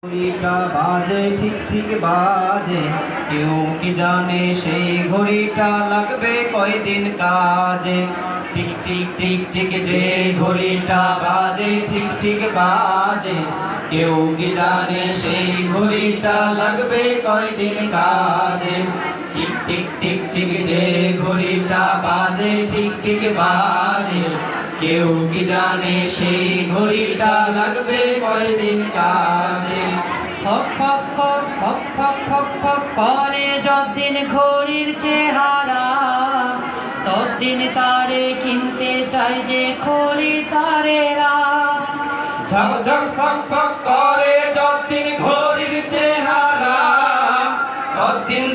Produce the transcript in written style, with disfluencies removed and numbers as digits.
ঘড়িটা বাজে ঠিক ঠিক বাজে, কেউ কি জানে সেই ঘড়িটা লাগবে কয়দিন কাজে। টিক টিক টিক টিক যে ঘড়িটা বাজে ঠিক ঠিক বাজে, কেউ কি জানে সেই ঘড়িটা লাগবে কয়দিন কাজে। টিক টিক টিক টিক যে ঘড়িটা বাজে ঠিক ঠিক বাজে, কেউ কি জানে সেই ঘড়িটা লাগবে কয়দিন কাজে। ফক ফক ফক ফক ফক ফক ফক করে যতদিন ঘড়ির চেহারা, ততদিন তারে কিনতে চাই যে খরিদারেরা। ঝক ঝক ফক ফক করে যতদিন ঘড়ির চেহারা, ততদিন